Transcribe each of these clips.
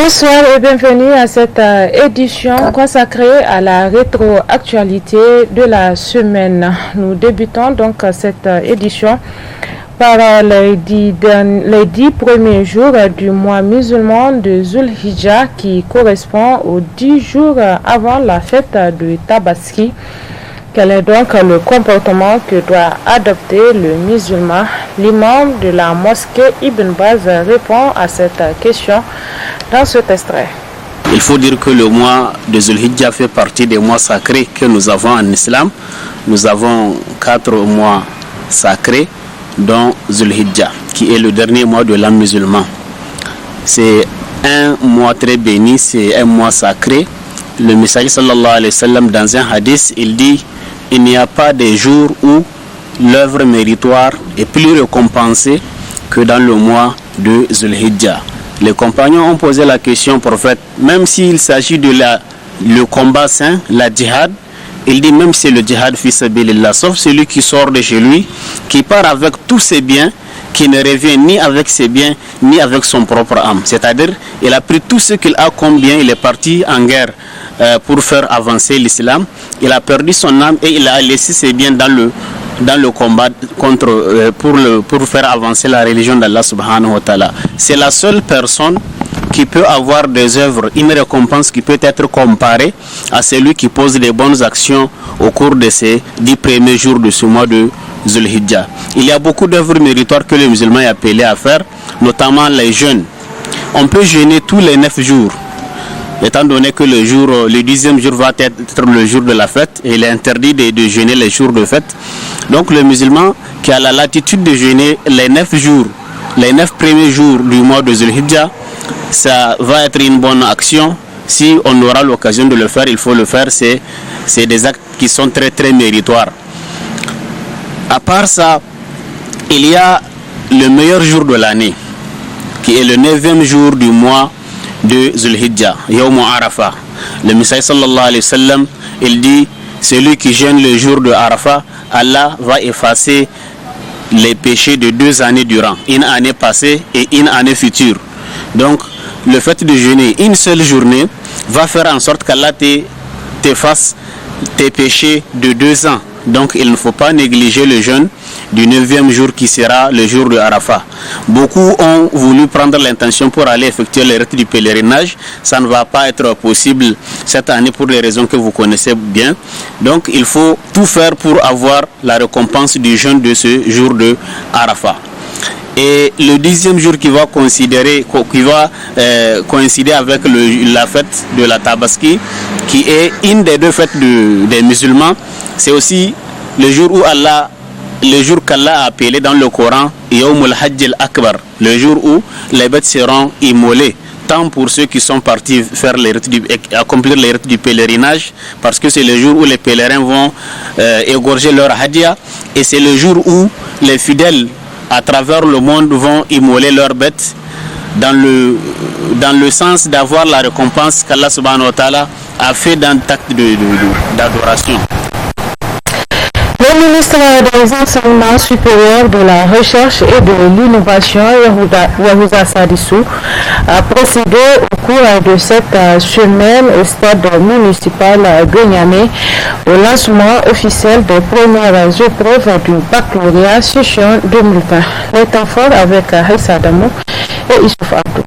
Bonsoir et bienvenue à cette édition consacrée à la rétroactualité de la semaine. Nous débutons donc cette édition par les 10 premiers jours du mois musulman de Zulhijja qui correspond aux 10 jours avant la fête de Tabaski. Quel est donc le comportement que doit adopter le musulman? L'imam de la mosquée Ibn Baz répond à cette question dans cet extrait. Il faut dire que le mois de Zulhijja fait partie des mois sacrés que nous avons en islam. Nous avons 4 mois sacrés, dont Zulhijja, qui est le dernier mois de l'an musulman. C'est un mois très béni, c'est un mois sacré. Le messager sallallahu alayhi wa sallam, dans un hadith, il dit: il n'y a pas de jour où l'œuvre méritoire est plus récompensée que dans le mois de Zulhijja. Les compagnons ont posé la question au prophète, même s'il s'agit de le combat saint, la djihad, il dit même si c'est le djihad fi sabilillah, sauf celui qui sort de chez lui, qui part avec tous ses biens, qui ne revient ni avec ses biens, ni avec son propre âme. C'est-à-dire, il a pris tout ce qu'il a comme bien, il est parti en guerre pour faire avancer l'islam. Il a perdu son âme et il a laissé ses biens dans le combat pour faire avancer la religion d'Allah subhanahu wa ta'ala. C'est la seule personne qui peut avoir des œuvres, une récompense qui peut être comparée à celui qui pose des bonnes actions au cours de ces 10 premiers jours de ce mois de Zulhijja. Il y a beaucoup d'œuvres méritoires que les musulmans sont appelés à faire, notamment les jeûnes. On peut jeûner tous les 9 jours, étant donné que le 10e jour va être le jour de la fête, et il est interdit de jeûner les jours de fête. Donc le musulman qui a la latitude de jeûner les 9 jours, les 9 premiers jours du mois de Zulhijja, ça va être une bonne action. Si on aura l'occasion de le faire, il faut le faire. C'est des actes qui sont très très méritoires. À part ça, il y a le meilleur jour de l'année, qui est le 9e jour du mois de Zulhijja, Yawm Arafah. Le messager sallallahu alayhi wa sallam, il dit: celui qui jeûne le jour de Arafah, Allah va effacer les péchés de 2 années durant, une année passée et une année future. Donc le fait de jeûner une seule journée va faire en sorte qu'Allah t'efface tes péchés de 2 ans. Donc il ne faut pas négliger le jeûne du 9e jour qui sera le jour de Arafah. Beaucoup ont voulu prendre l'intention pour aller effectuer le rite du pèlerinage. Ça ne va pas être possible cette année pour les raisons que vous connaissez bien. Donc il faut tout faire pour avoir la récompense du jeûne de ce jour de Arafah. Et le 10e jour qui va coïncider avec la fête de la Tabaski, qui est une des 2 fêtes des musulmans, c'est aussi le jour qu'Allah a appelé dans le Coran Yawmul Hajj al-Akbar, le jour où les bêtes seront immolées, tant pour ceux qui sont partis faire accomplir les rites du pèlerinage, parce que c'est le jour où les pèlerins vont égorger leur hadja, et c'est le jour où les fidèles à travers le monde vont immoler leurs bêtes dans le sens d'avoir la récompense qu'Allah subhanahu wa ta'ala a fait dans l'acte d'adoration. Le ministre des Enseignements supérieurs, de la Recherche et de l'Innovation, Yahouza Sadissou, a procédé au cours de cette semaine au stade municipal de Niamey au lancement officiel des premières épreuves du baccalauréat session 2020. Les temps forts avec Haïssa Adamou et Issouf Abdou.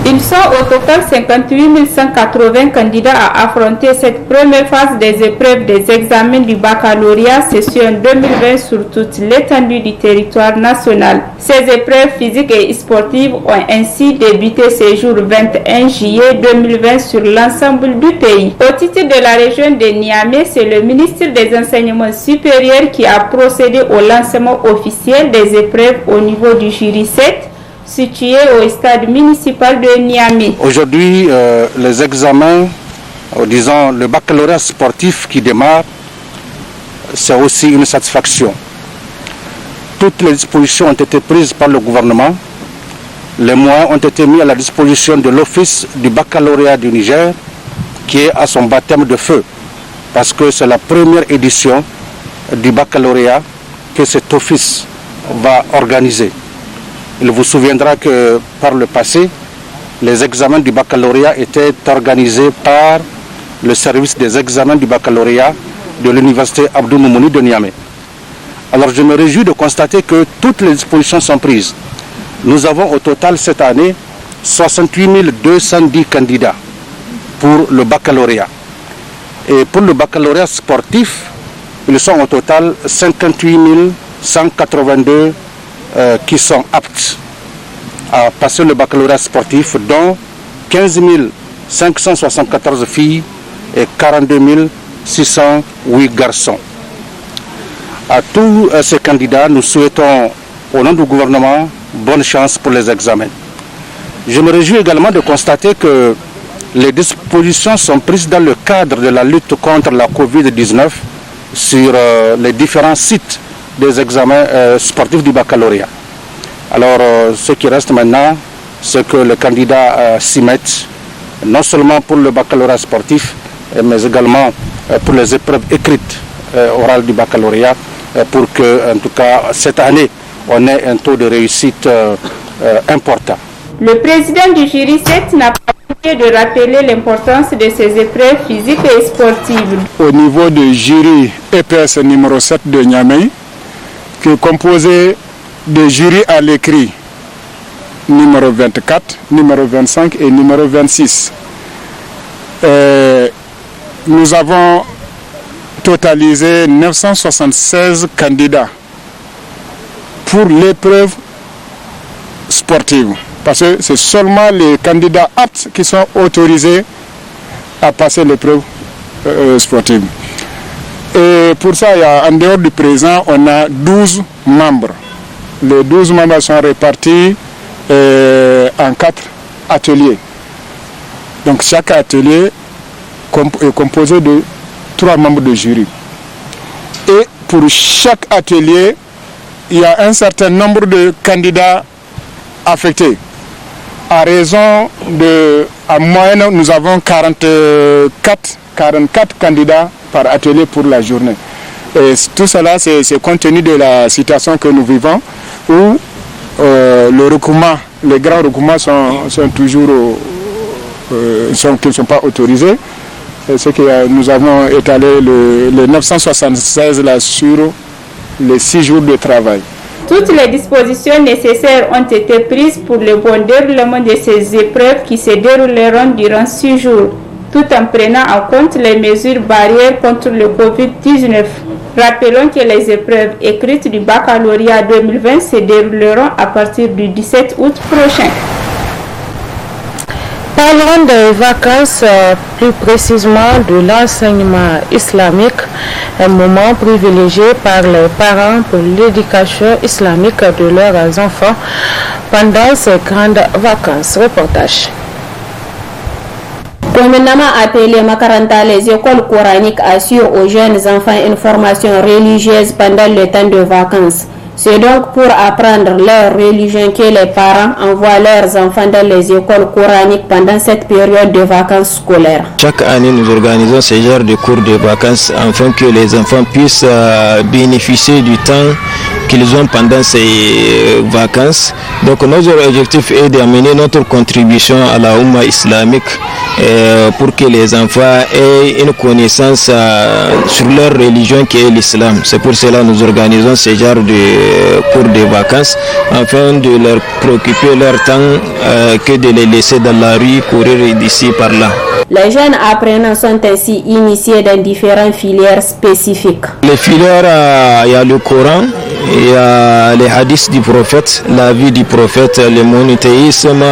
Ils sont au total 58 180 candidats à affronter cette première phase des épreuves des examens du baccalauréat session 2020 sur toute l'étendue du territoire national. Ces épreuves physiques et sportives ont ainsi débuté ce jour 21 juillet 2020 sur l'ensemble du pays. Au titre de la région de Niamey, c'est le ministre des Enseignements supérieurs qui a procédé au lancement officiel des épreuves au niveau du jury 7. Situé au stade municipal de Niamey. Aujourd'hui, les examens, disons le baccalauréat sportif qui démarre, c'est aussi une satisfaction. Toutes les dispositions ont été prises par le gouvernement. Les moyens ont été mis à la disposition de l'Office du baccalauréat du Niger, qui est à son baptême de feu, parce que c'est la première édition du baccalauréat que cet office va organiser. Il vous souviendra que par le passé, les examens du baccalauréat étaient organisés par le service des examens du baccalauréat de l'université Abdou Moumouni de Niamey. Alors je me réjouis de constater que toutes les dispositions sont prises. Nous avons au total cette année 68 210 candidats pour le baccalauréat. Et pour le baccalauréat sportif, ils sont au total 58 182 qui sont aptes à passer le baccalauréat sportif, dont 15 574 filles et 42 608 garçons. À tous ces candidats, nous souhaitons, au nom du gouvernement, bonne chance pour les examens. Je me réjouis également de constater que les dispositions sont prises dans le cadre de la lutte contre la Covid-19 sur les différents sites des examens sportifs du baccalauréat. Alors, ce qui reste maintenant, c'est que les candidats s'y mettent, non seulement pour le baccalauréat sportif, mais également pour les épreuves écrites orales du baccalauréat, pour que, en tout cas, cette année, on ait un taux de réussite important. Le président du jury 7 n'a pas oublié de rappeler l'importance de ces épreuves physiques et sportives. Au niveau du jury EPS numéro 7 de Niamey, qui est composé de jurys à l'écrit numéro 24, numéro 25 et numéro 26. Nous avons totalisé 976 candidats pour l'épreuve sportive. Parce que c'est seulement les candidats aptes qui sont autorisés à passer l'épreuve sportive. Et pour ça, en dehors du présent, on a 12 membres. Les 12 membres sont répartis en 4 ateliers. Donc chaque atelier est composé de 3 membres de jury. Et pour chaque atelier, il y a un certain nombre de candidats affectés. À raison de, en moyenne, nous avons 44 candidats par atelier pour la journée. Et tout cela, c'est compte tenu de la situation que nous vivons, où les grands recoupements sont toujours qui ne sont pas autorisés. C'est que nous avons étalé les 976 là sur les 6 jours de travail. Toutes les dispositions nécessaires ont été prises pour le bon déroulement de ces épreuves qui se dérouleront durant 6 jours, tout en prenant en compte les mesures barrières contre le Covid-19. Rappelons que les épreuves écrites du baccalauréat 2020 se dérouleront à partir du 17 août prochain. Parlons des vacances, plus précisément de l'enseignement islamique, un moment privilégié par les parents pour l'éducation islamique de leurs enfants pendant ces grandes vacances. Reportage. Communément appelées Makaranta, les écoles coraniques assurent aux jeunes enfants une formation religieuse pendant le temps de vacances. C'est donc pour apprendre leur religion que les parents envoient leurs enfants dans les écoles coraniques pendant cette période de vacances scolaires. Chaque année, nous organisons ce genre de cours de vacances afin que les enfants puissent bénéficier du temps qu'ils ont pendant ces vacances. Donc notre objectif est d'amener notre contribution à la Oumma islamique pour que les enfants aient une connaissance sur leur religion qui est l'islam. C'est pour cela que nous organisons ce genre de cours de vacances afin de leur préoccuper leur temps que de les laisser dans la rue courir d'ici par là. Les jeunes apprenants sont ainsi initiés dans différentes filières spécifiques. Les filières, il y a le Coran, il y a les hadiths du prophète, la vie du prophète, le monothéisme,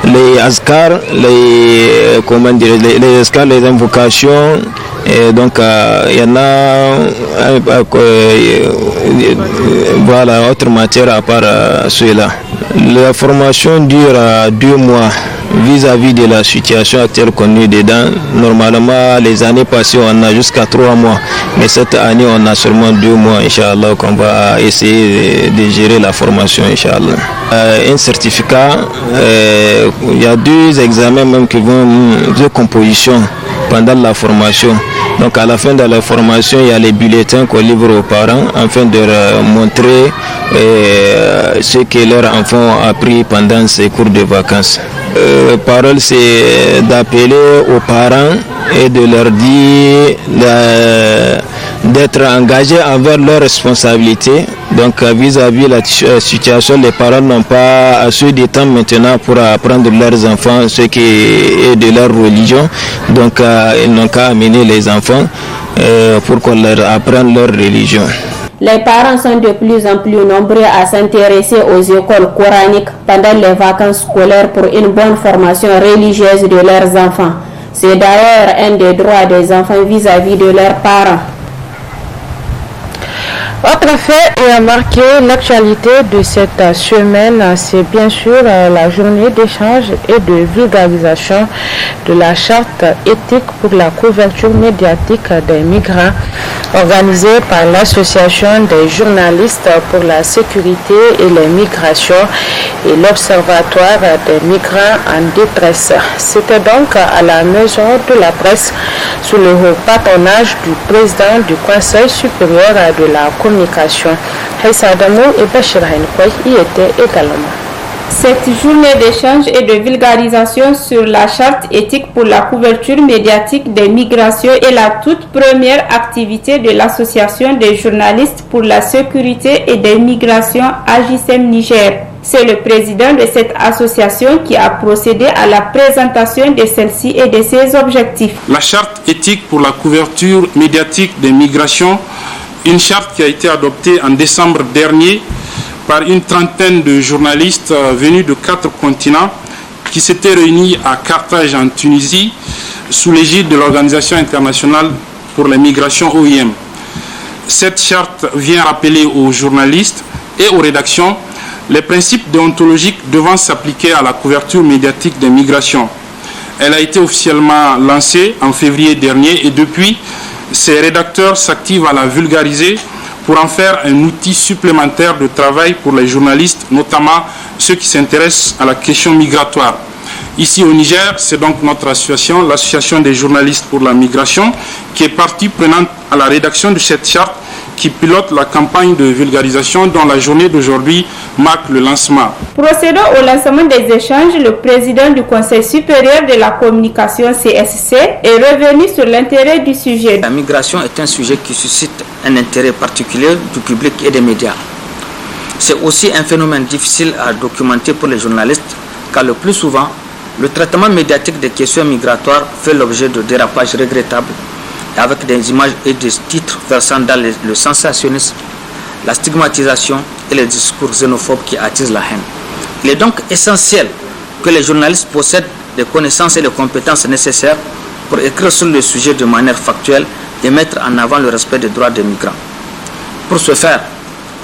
les azkar, les azkar, les invocations. Et donc il y en a voilà, autre matière à part cela. La formation dure 2 mois. Vis-à-vis de la situation actuelle qu'on est dedans, normalement les années passées on a jusqu'à 3 mois, mais cette année on a seulement 2 mois, Inch'Allah, qu'on va essayer de gérer la formation, Inch'Allah. Un certificat, il y a 2 examens même qui vont, 2 compositions pendant la formation. Donc à la fin de la formation, il y a les bulletins qu'on livre aux parents afin de leur montrer ce que leurs enfants ont appris pendant ces cours de vacances. parole, c'est d'appeler aux parents et de leur dire d'être engagés envers leurs responsabilités. Donc vis-à-vis de la situation, les parents n'ont pas assez de temps maintenant pour apprendre leurs enfants ce qui est de leur religion. Donc ils n'ont qu'à amener les enfants pour qu'on leur apprenne leur religion. Les parents sont de plus en plus nombreux à s'intéresser aux écoles coraniques pendant les vacances scolaires pour une bonne formation religieuse de leurs enfants. C'est d'ailleurs un des droits des enfants vis-à-vis de leurs parents. Autre fait et a marqué l'actualité de cette semaine, c'est bien sûr la journée d'échange et de vulgarisation de la charte éthique pour la couverture médiatique des migrants organisée par l'Association des journalistes pour la sécurité et les migrations et l'Observatoire des migrants en détresse. C'était donc à la Maison de la Presse sous le patronage du président du Conseil supérieur de la communication. Haïssa Adamou et Bachir Henkoy y étaient également. Cette journée d'échange et de vulgarisation sur la charte éthique pour la couverture médiatique des migrations est la toute première activité de l'Association des journalistes pour la sécurité et des migrations AJSM Niger. C'est le président de cette association qui a procédé à la présentation de celle-ci et de ses objectifs. La charte éthique pour la couverture médiatique des migrations, une charte qui a été adoptée en décembre dernier par une trentaine de journalistes venus de 4 continents qui s'étaient réunis à Carthage en Tunisie sous l'égide de l'Organisation internationale pour les migrations OIM. Cette charte vient rappeler aux journalistes et aux rédactions les principes déontologiques devant s'appliquer à la couverture médiatique des migrations. Elle a été officiellement lancée en février dernier et depuis, ses rédacteurs s'activent à la vulgariser pour en faire un outil supplémentaire de travail pour les journalistes, notamment ceux qui s'intéressent à la question migratoire. Ici au Niger, c'est donc notre association, l'Association des journalistes pour la migration, qui est partie prenante à la rédaction de cette charte qui pilote la campagne de vulgarisation dont la journée d'aujourd'hui marque le lancement. Procédant au lancement des échanges, le président du Conseil supérieur de la communication CSC est revenu sur l'intérêt du sujet. La migration est un sujet qui suscite un intérêt particulier du public et des médias. C'est aussi un phénomène difficile à documenter pour les journalistes car le plus souvent, le traitement médiatique des questions migratoires fait l'objet de dérapages regrettables avec des images et des titres versant dans le sensationnisme, la stigmatisation et les discours xénophobes qui attisent la haine. Il est donc essentiel que les journalistes possèdent des connaissances et les compétences nécessaires pour écrire sur le sujet de manière factuelle et mettre en avant le respect des droits des migrants. Pour ce faire,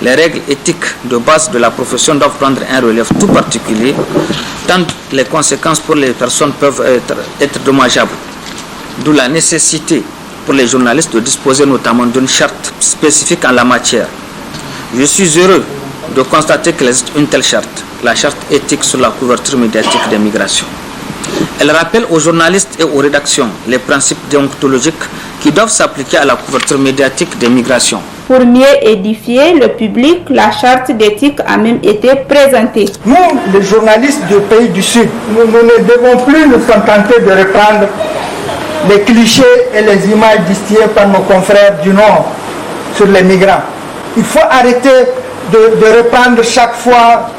les règles éthiques de base de la profession doivent prendre un relève tout particulier, tant les conséquences pour les personnes peuvent être dommageables. D'où la nécessité pour les journalistes de disposer notamment d'une charte spécifique en la matière. Je suis heureux de constater qu'il existe une telle charte, la charte éthique sur la couverture médiatique des migrations. Elle rappelle aux journalistes et aux rédactions les principes déontologiques qui doivent s'appliquer à la couverture médiatique des migrations. Pour mieux édifier le public, la charte d'éthique a même été présentée. Nous, les journalistes du pays du Sud, nous ne devons plus nous contenter de reprendre les clichés et les images distillées par nos confrères du Nord sur les migrants. Il faut arrêter de reprendre chaque fois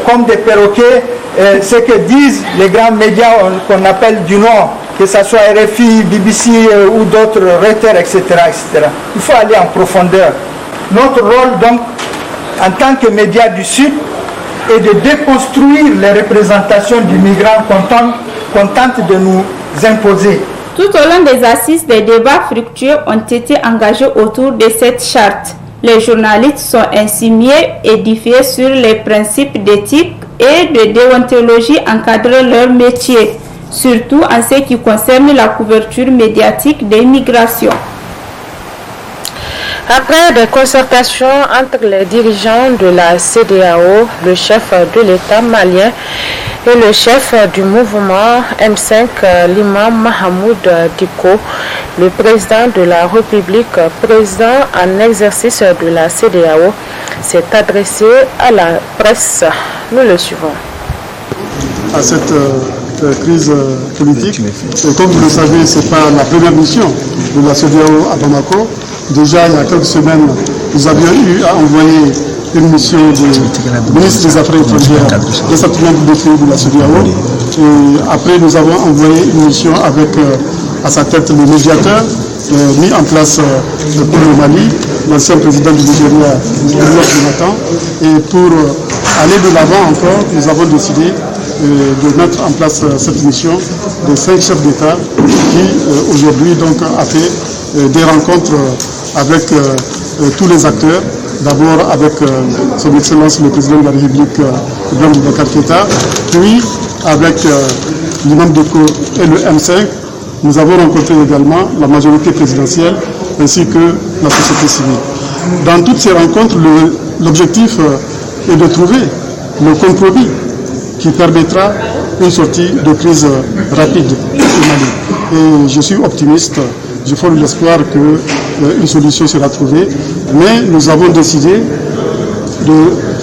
comme des perroquets ce que disent les grands médias qu'on appelle du Nord, que ce soit RFI, BBC ou d'autres Reuters, etc., etc. Il faut aller en profondeur. Notre rôle donc, en tant que médias du Sud, est de déconstruire les représentations du migrant qu'on tente de nous imposer. Tout au long des assises, des débats fructueux ont été engagés autour de cette charte. Les journalistes sont ainsi mieux édifiés sur les principes d'éthique et de déontologie encadrant leur métier, surtout en ce qui concerne la couverture médiatique des migrations. Après des concertations entre les dirigeants de la CEDEAO, le chef de l'État malien et le chef du mouvement M5, l'imam Mahamoud Diko, le président de la République, président en exercice de la CEDEAO, s'est adressé à la presse. Nous le suivons. à cette crise politique. Et comme vous le savez, ce n'est pas la première mission de la CEDEAO à Bamako. Déjà, il y a quelques semaines, nous avions eu à envoyer une mission du ministre des Affaires étrangères de cette même pays de la CEDEAO. Et après, nous avons envoyé une mission avec à sa tête le médiateur mis en place pour le Mali, l'ancien président du Nigeria, Jonathan. Et pour aller de l'avant encore, nous avons décidé de mettre en place cette mission de 5 chefs d'État qui aujourd'hui donc a fait des rencontres avec tous les acteurs. D'abord avec son Excellence le Président de la République, Ibrahim Boubacar Keïta, puis avec l'imam Doko et le M5. Nous avons rencontré également la majorité présidentielle ainsi que la société civile. Dans toutes ces rencontres, l'objectif est de trouver le compromis qui permettra une sortie de crise rapide au Mali. Et je suis optimiste, je forme l'espoir qu'une solution sera trouvée, mais nous avons décidé de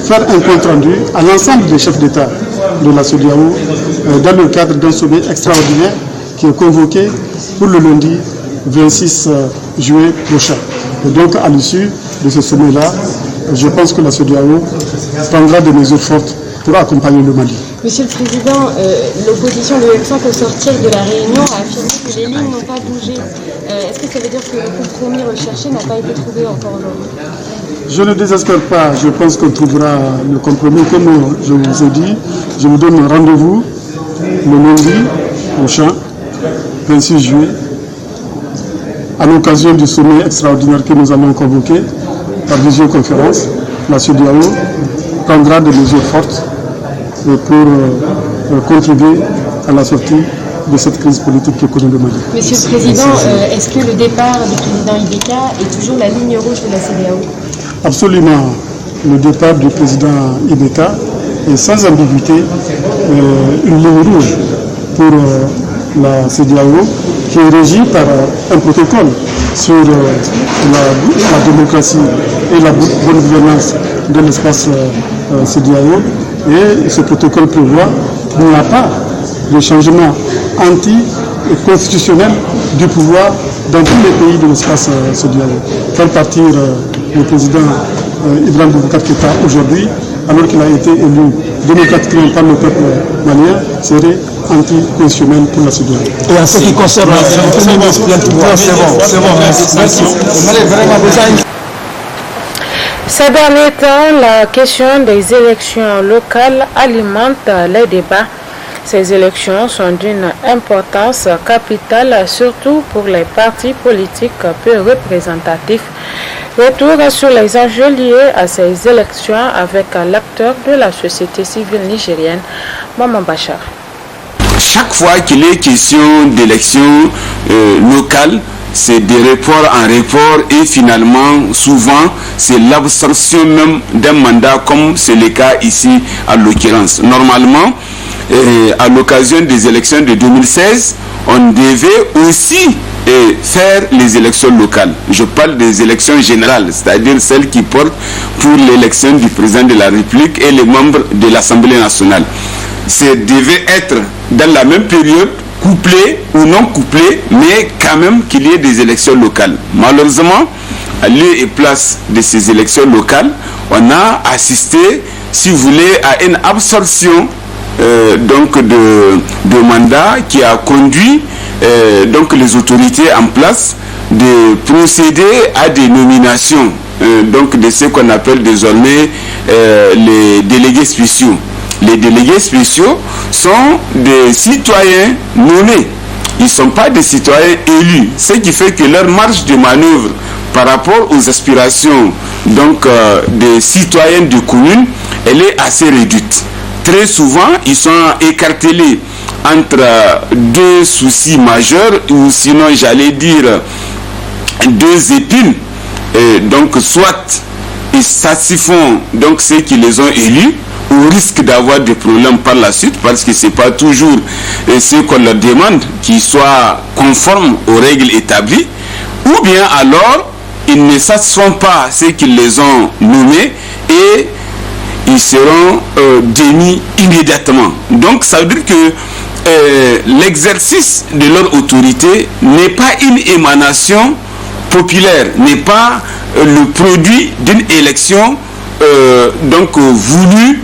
faire un compte rendu à l'ensemble des chefs d'État de la CEDEAO dans le cadre d'un sommet extraordinaire qui est convoqué pour le lundi 26 juillet prochain. Et donc à l'issue de ce sommet-là, je pense que la CEDEAO prendra des mesures fortes pour accompagner le Mali. Monsieur le Président, l'opposition de l'Occident au sortir de la réunion a affirmé que les lignes n'ont pas bougé. Est-ce que ça veut dire que le compromis recherché n'a pas été trouvé encore aujourd'hui? Je ne désespère pas. Je pense qu'on trouvera le compromis. Comme je vous ai dit, je vous donne rendez-vous le lundi prochain, 26 juillet, à l'occasion du sommet extraordinaire que nous allons convoquer par visioconférence. La CEDEAO prendra des mesures fortes pour contribuer à la sortie de cette crise politique que connaît le Mali. Monsieur le Président, est-ce que le départ du président Ibeka est toujours la ligne rouge de la CEDEAO? Absolument. Le départ du président Ibeka est sans ambiguïté une ligne rouge pour la CEDEAO qui est régie par un protocole sur la démocratie et la bonne gouvernance de l'espace CEDEAO. Et ce protocole prévoit qu'il n'y a pas de changement anti-constitutionnel du pouvoir dans tous les pays de l'espace CEDEAO. Faire partir le président Ibrahim Boubacar Keïta aujourd'hui, alors qu'il a été élu démocratiquement par le peuple malien, serait anticonstitutionnel pour la CEDEAO. Et en ce qui concerne le premier ministre, c'est bon, merci. Ces derniers temps, la question des élections locales alimente les débats. Ces élections sont d'une importance capitale, surtout pour les partis politiques peu représentatifs. Retour sur les enjeux liés à ces élections avec l'acteur de la société civile nigérienne, Maman Bachar. Chaque fois qu'il est question d'élections locales, c'est des reports en report et finalement, souvent, c'est l'absorption même d'un mandat comme c'est le cas ici à l'occurrence. Normalement, à l'occasion des élections de 2016, on devait aussi faire les élections locales. Je parle des élections générales, c'est-à-dire celles qui portent pour l'élection du président de la République et les membres de l'Assemblée nationale. Ça devait être dans la même période, couplé ou non couplé, mais quand même qu'il y ait des élections locales. Malheureusement, à lieu et place de ces élections locales, on a assisté, si vous voulez, à une absorption donc de mandats qui a conduit donc les autorités en place de procéder à des nominations donc de ce qu'on appelle désormais les délégués spéciaux. Les délégués spéciaux sont des citoyens nommés. Ils ne sont pas des citoyens élus. Ce qui fait que leur marge de manœuvre par rapport aux aspirations donc, des citoyens de communes, elle est assez réduite. Très souvent, ils sont écartelés entre deux soucis majeurs, ou sinon, j'allais dire, deux épines. Donc, soit ils satisfont donc ceux qui les ont élus, au risque d'avoir des problèmes par la suite, parce que ce n'est pas toujours ce qu'on leur demande qui soit conforme aux règles établies, ou bien alors ils ne satisfont pas ceux qui les ont nommés et ils seront démis immédiatement. Donc ça veut dire que l'exercice de leur autorité n'est pas une émanation populaire, n'est pas le produit d'une élection voulue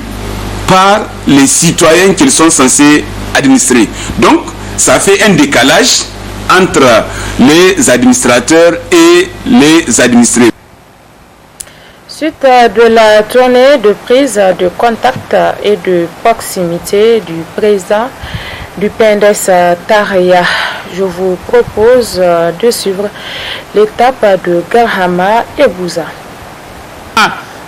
par les citoyens qu'ils sont censés administrer. Donc ça fait un décalage entre les administrateurs et les administrés. Suite de la tournée de prise de contact et de proximité du président du PNDS Taraya, je vous propose de suivre l'étape de Garhama et Bouza.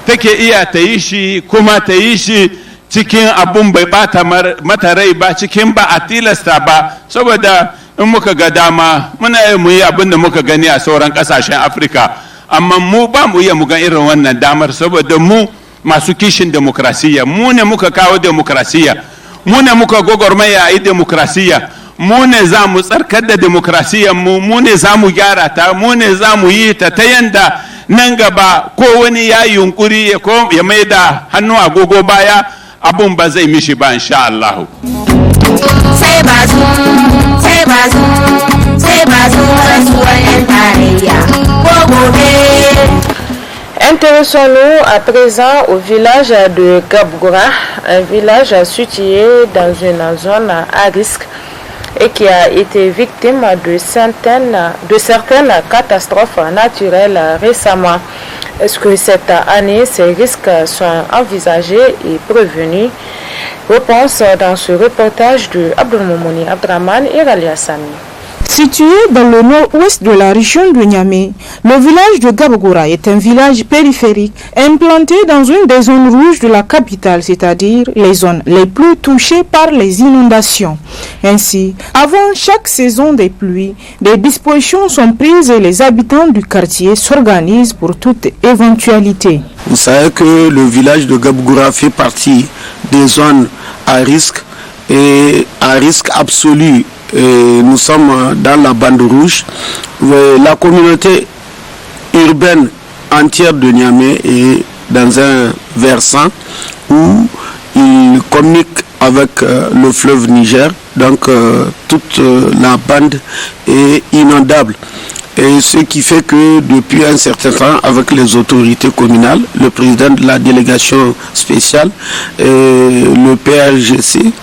Take iya ta yi shi kuma ta yi shi cikin abun bai bata mata rai ba, cikin ba a tilasta ba, saboda in muka ga dama muna mu yi abin da muka gani a sauran kasashen Afirka, amma mu ba mu iya mu ga irin wannan damar, saboda mu masu kishin demokrasiya, mu ne muka kawo demokrasiya, mu ne muka gwagwarmaya a yi demokrasiya, mu ne za mu tsarkar da demokrasiyan mu ne za mu gyara ta, mu ne za mu yi ta yanda nan gaba ko wani ya yunkuri ya mai da hannu agogo baya abun ba zai mishi ba insha Allah. Sai bazu rasuwar yan tarayya ko gobe. Intéressons-nous à présent au village de Gabgoura, un village situé dans une zone à risque et qui a été victime de certaines catastrophes naturelles récemment. Est-ce que cette année, ces risques sont envisagés et prévenus? Réponse dans ce reportage de Abdelmoumouni Abdraman et Ralia Sami. Situé dans le nord-ouest de la région de Niamey, le village de Gabgoura est un village périphérique implanté dans une des zones rouges de la capitale, c'est-à-dire les zones les plus touchées par les inondations. Ainsi, avant chaque saison des pluies, des dispositions sont prises et les habitants du quartier s'organisent pour toute éventualité. Vous savez que le village de Gabgoura fait partie des zones à risque et à risque absolu. Et nous sommes dans la bande rouge. La communauté urbaine entière de Niamey est dans un versant où il communique avec le fleuve Niger. Donc toute la bande est inondable. Et ce qui fait que depuis un certain temps, avec les autorités communales, le président de la délégation spéciale, le PRGC,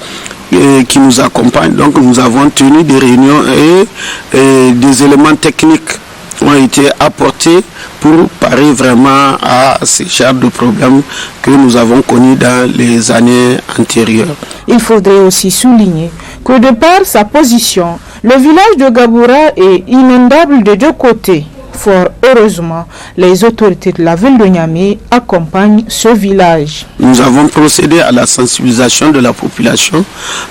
qui nous accompagne. Donc nous avons tenu des réunions et des éléments techniques ont été apportés pour parer vraiment à ces genres de problèmes que nous avons connus dans les années antérieures. Il faudrait aussi souligner que de par sa position, le village de Gabgoura est inondable de deux côtés. Fort heureusement, les autorités de la ville de Niamey accompagnent ce village. Nous avons procédé à la sensibilisation de la population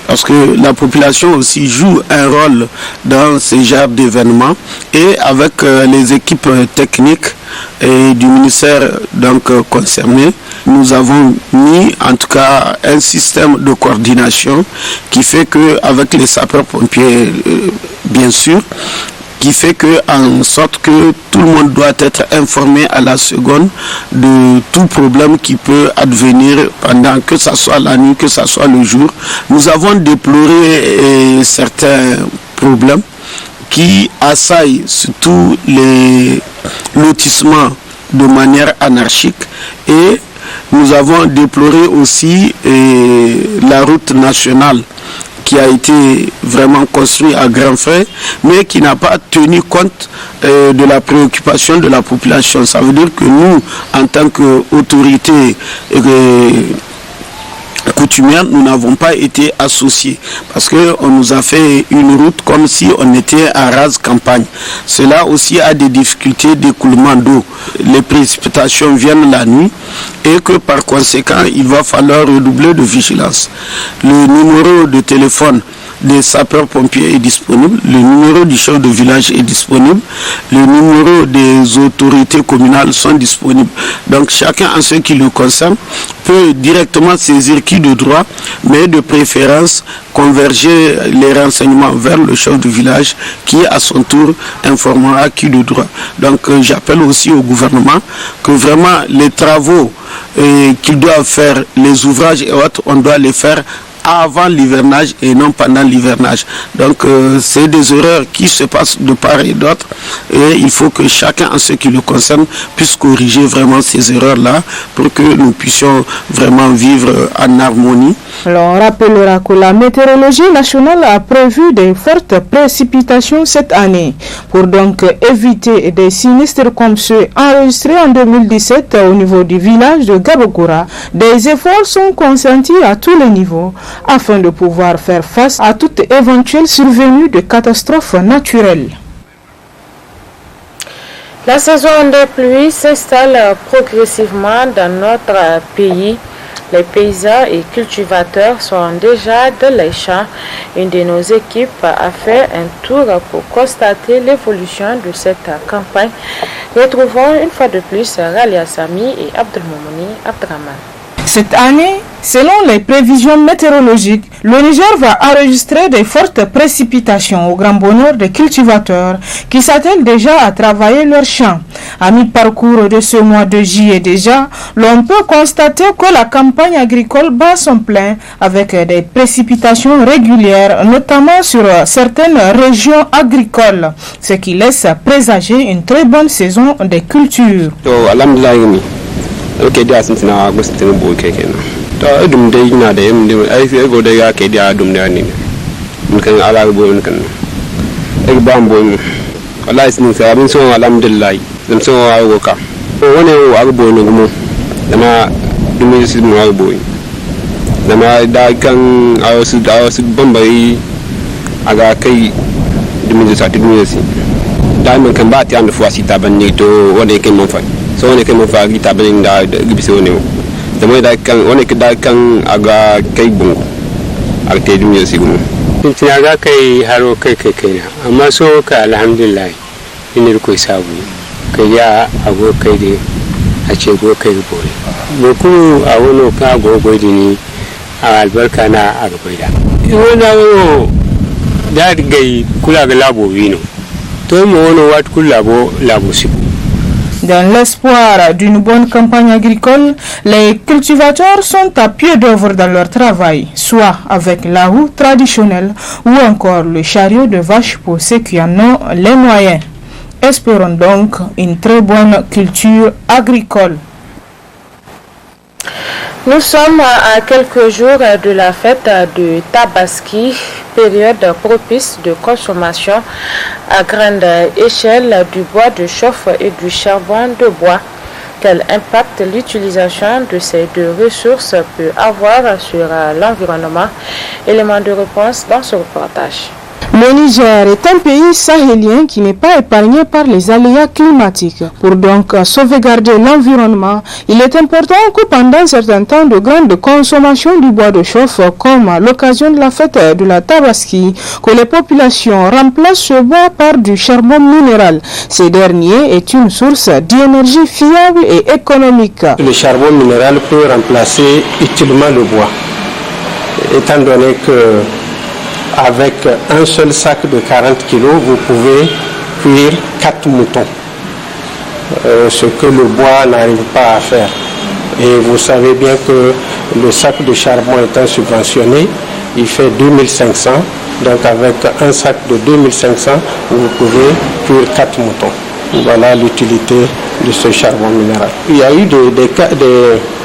parce que la population aussi joue un rôle dans ces genres d'événements et avec les équipes techniques et du ministère concerné, nous avons mis en tout cas un système de coordination qui fait qu'avec les sapeurs-pompiers, bien sûr, qui fait en sorte que tout le monde doit être informé à la seconde de tout problème qui peut advenir pendant que ce soit la nuit, que ce soit le jour. Nous avons déploré certains problèmes qui assaillent surtout les lotissements de manière anarchique et nous avons déploré aussi la route nationale qui a été vraiment construit à grands frais, mais qui n'a pas tenu compte de la préoccupation de la population. Ça veut dire que nous, en tant qu'autorité coutumière, nous n'avons pas été associés parce qu'on nous a fait une route comme si on était en rase campagne. Cela aussi a des difficultés d'écoulement d'eau. Les précipitations viennent la nuit et que par conséquent, il va falloir redoubler de vigilance. Le numéro de téléphone des sapeurs-pompiers est disponible, le numéro du chef de village est disponible, le numéro des autorités communales sont disponibles. Donc chacun en ce qui le concerne peut directement saisir qui de droit, mais de préférence converger les renseignements vers le chef de village qui à son tour informera qui de droit. Donc j'appelle aussi au gouvernement que vraiment les travaux qu'ils doivent faire les ouvrages et autres, on doit les faire avant l'hivernage et non pendant l'hivernage. Donc c'est des erreurs qui se passent de part et d'autre et il faut que chacun en ce qui le concerne puisse corriger vraiment ces erreurs-là pour que nous puissions vraiment vivre en harmonie. Alors, on rappellera que la météorologie nationale a prévu des fortes précipitations cette année. Pour donc éviter des sinistres comme ceux enregistrés en 2017 au niveau du village de Gabogoura, des efforts sont consentis à tous les niveaux afin de pouvoir faire face à toute éventuelle survenue de catastrophes naturelles. La saison des pluies s'installe progressivement dans notre pays. Les paysans et cultivateurs sont déjà dans les champs. Une de nos équipes a fait un tour pour constater l'évolution de cette campagne. Retrouvons une fois de plus Ralia Sami et Abdelmoumouni Abdraman. Cette année, selon les prévisions météorologiques, le Niger va enregistrer des fortes précipitations au grand bonheur des cultivateurs qui s'attellent déjà à travailler leurs champs. À mi-parcours de ce mois de juillet déjà, l'on peut constater que la campagne agricole bat son plein avec des précipitations régulières, notamment sur certaines régions agricoles, ce qui laisse présager une très bonne saison des cultures. Okay, dia sun tana gusto tana boy kenan to dum dai ina da yim dai ai sai go dai ga ke dia dum da ni mun kan ala boy mun kan ai ba boy mun wallahi sun sai abin so alhamdulillah dum so wa go ka woni wa boy no gumo dama dum yi sun wa boy dama da kan awasu bambai aga kai dum yi sa dum yi da mun kan ba ta an fuwa sita ban ne to wanda yake mun fa so woni ke mo faagi tabaling da gibisi woni da moy da kan woni ke da kan aga kay bungo ak te dum yesi gumo tin aga kay haro kay na amma so ka alhamdulillah inir ko sabu kay ya ago kay de a ce go kay boy mo ku a wono ka go ni albarka na aga boyda wona wo da gay kula ga labo wino to mo wono wat kula labo sibu. Dans l'espoir d'une bonne campagne agricole, les cultivateurs sont à pied d'œuvre dans leur travail, soit avec la roue traditionnelle ou encore le chariot de vache pour ceux qui en ont les moyens. Espérons donc une très bonne culture agricole. Nous sommes à quelques jours de la fête de Tabaski, période propice de consommation à grande échelle du bois de chauffe et du charbon de bois. Quel impact l'utilisation de ces deux ressources peut avoir sur l'environnement? Élément de réponse dans ce reportage. Le Niger est un pays sahélien qui n'est pas épargné par les aléas climatiques. Pour donc sauvegarder l'environnement, il est important que pendant certains temps de grande consommation du bois de chauffe, comme à l'occasion de la fête de la Tabaski, que les populations remplacent ce bois par du charbon minéral. Ce dernier est une source d'énergie fiable et économique. Le charbon minéral peut remplacer utilement le bois, étant donné que avec un seul sac de 40 kg, vous pouvez cuire 4 moutons, ce que le bois n'arrive pas à faire. Et vous savez bien que le sac de charbon étant subventionné, il fait 2500. Donc avec un sac de 2500, vous pouvez cuire 4 moutons. Voilà l'utilité de ce charbon minéral. Il y a eu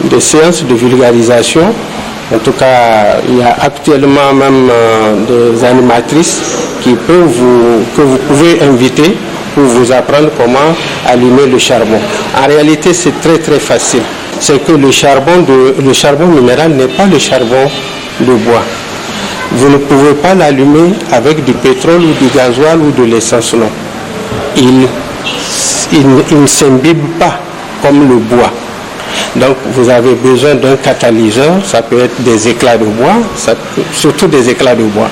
des séances de vulgarisation. En tout cas, il y a actuellement même des animatrices que vous pouvez inviter pour vous apprendre comment allumer le charbon. En réalité, c'est très très facile. C'est que le charbon minéral n'est pas le charbon de bois. Vous ne pouvez pas l'allumer avec du pétrole ou du gasoil ou de l'essence, non. Il ne s'imbibe pas comme le bois. Donc vous avez besoin d'un catalyseur, ça peut être des éclats de bois, surtout des éclats de bois.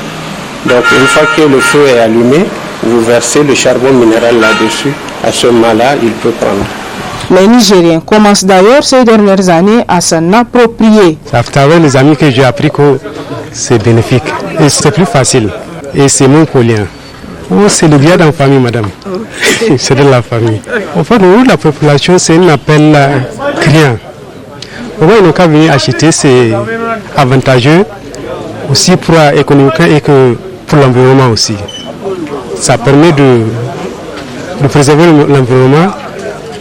Donc une fois que le feu est allumé, vous versez le charbon minéral là-dessus, à ce moment-là, il peut prendre. Les Nigériens commencent d'ailleurs ces dernières années à s'en approprier. C'est avec les amis que j'ai appris que c'est bénéfique et c'est plus facile et c'est moins polluant. Oh, c'est le bien dans la famille, madame. C'est de la famille. En fait, nous, la population, c'est un appel criant. Pourquoi ils n'ont qu'à venir acheter, c'est avantageux aussi pour économiquement et que pour l'environnement aussi. Ça permet de préserver l'environnement,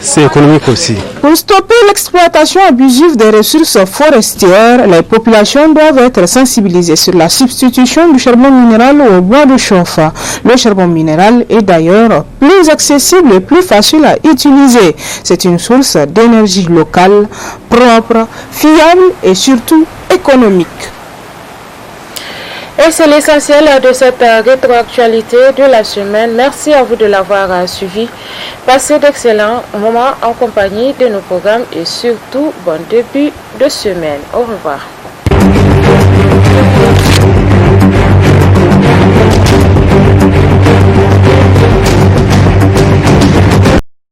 c'est économique aussi. Pour stopper l'exploitation abusive des ressources forestières, les populations doivent être sensibilisées sur la substitution du charbon minéral au bois de chauffe. Le charbon minéral est d'ailleurs plus accessible et plus facile à utiliser. C'est une source d'énergie locale, propre, fiable et surtout économique. Et c'est l'essentiel de cette rétroactualité de la semaine. Merci à vous de l'avoir suivi. Passez d'excellents moments en compagnie de nos programmes et surtout bon début de semaine. Au revoir.